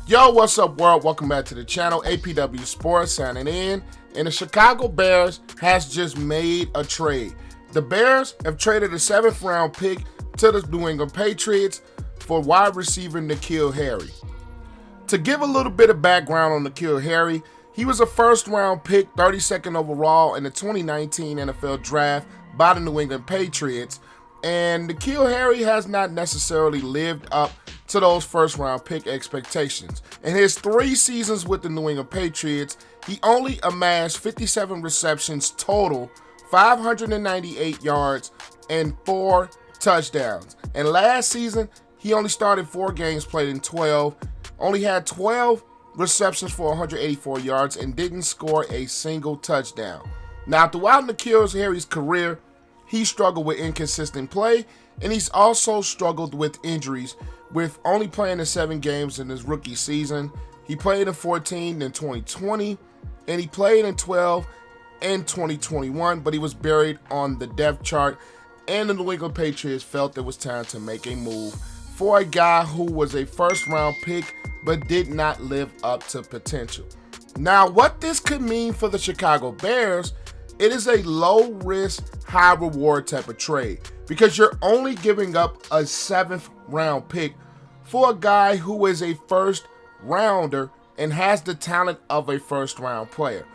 Yo, what's up, world? Welcome back to the channel. APW Sports signing in. And the Chicago Bears has just made a trade. The Bears have traded a 7th round pick to the New England Patriots for wide receiver N'Keal Harry. To give a little bit of background on N'Keal Harry, he was a 1st round pick, 32nd overall in the 2019 NFL Draft by the New England Patriots. And N'Keal Harry has not necessarily lived up to those 1st round pick expectations. In his 3 seasons with the New England Patriots, he only amassed 57 receptions total, 598 yards, and 4 touchdowns. And last season, he only started 4 games, played in 12, only had 12 receptions for 184 yards, and didn't score a single touchdown. Now, throughout N'Keal Harry's career, he struggled with inconsistent play, and he's also struggled with injuries, with only playing in 7 games in his rookie season. He played in 14 in 2020, and he played in 12 in 2021, but he was buried on the depth chart, and the New England Patriots felt it was time to make a move for a guy who was a 1st round pick but did not live up to potential. Now, what this could mean for the Chicago Bears, it is a low-risk, high-reward type of trade because you're only giving up a 7th round pick for a guy who is a 1st rounder and has the talent of a 1st round player.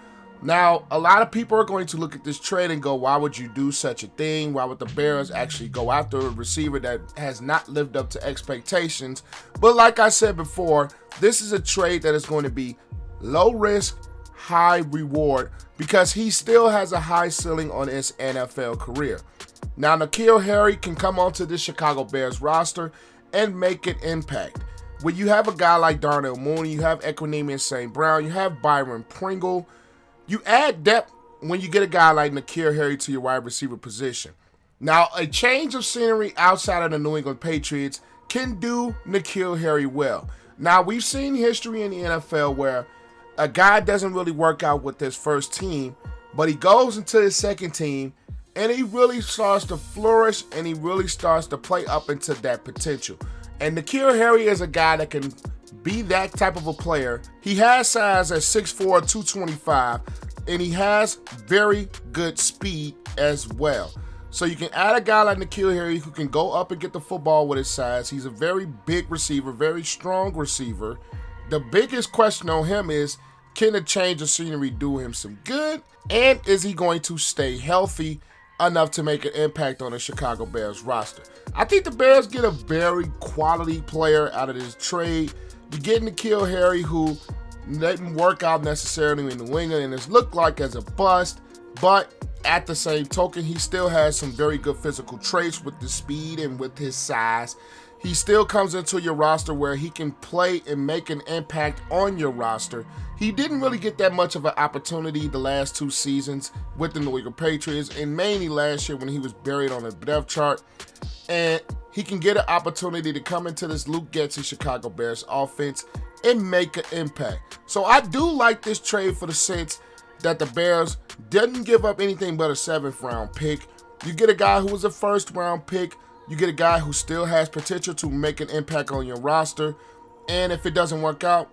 Now, a lot of people are going to look at this trade and go, why would you do such a thing? Why would the Bears actually go after a receiver that has not lived up to expectations? But like I said before, this is a trade that is going to be low risk, high reward because he still has a high ceiling on his NFL career. Now, N'Keal Harry can come onto this Chicago Bears roster and make an impact. When you have a guy like Darnell Mooney, you have Equinemius St. Brown, you have Byron Pringle, you add depth when you get a guy like N'Keal Harry to your wide receiver position. Now, a change of scenery outside of the New England Patriots can do N'Keal Harry well. Now, we've seen history in the NFL where a guy doesn't really work out with his 1st team, but he goes into his 2nd team and he really starts to flourish and he really starts to play up into that potential. And N'Keal Harry is a guy that can be that type of a player. He has size at 6'4", 225, and he has very good speed as well. So you can add a guy like N'Keal Harry who can go up and get the football with his size. He's a very big receiver, very strong receiver. The biggest question on him is, can a change of scenery do him some good? And is he going to stay healthy enough to make an impact on the Chicago Bears roster? I think the Bears get a very quality player out of this trade. You get N'Keal Harry, who didn't work out necessarily in New England and has looked like as a bust, but at the same token, he still has some very good physical traits with the speed and with his size. He still comes into your roster where he can play and make an impact on your roster. He didn't really get that much of an opportunity the last 2 seasons with the New England Patriots, and mainly last year when he was buried on the depth chart. And he can get an opportunity to come into this Luke Getsy Chicago Bears offense and make an impact. So I do like this trade for the sense that the Bears didn't give up anything but a 7th round pick. You get a guy who was a 1st round pick. You get a guy who still has potential to make an impact on your roster. And if it doesn't work out,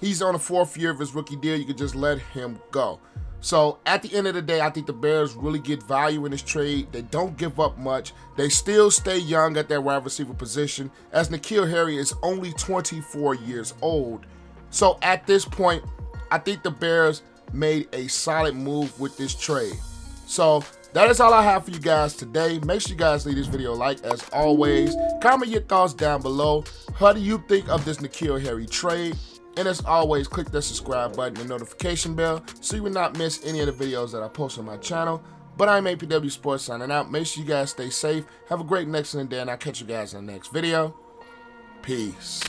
he's on the 4th year of his rookie deal. You can just let him go. So at the end of the day, I think the Bears really get value in this trade. They don't give up much. They still stay young at their wide receiver position, as N'Keal Harry is only 24 years old. So at this point, I think the Bears made a solid move with this trade. So that is all I have for you guys today. Make sure you guys leave this video a like as always. Comment your thoughts down below. How do you think of this N'Keal Harry trade? And as always, click that subscribe button and notification bell so you will not miss any of the videos that I post on my channel. But I'm APW Sports signing out. Make sure you guys stay safe. Have a great next day, and I'll catch you guys in the next video. Peace.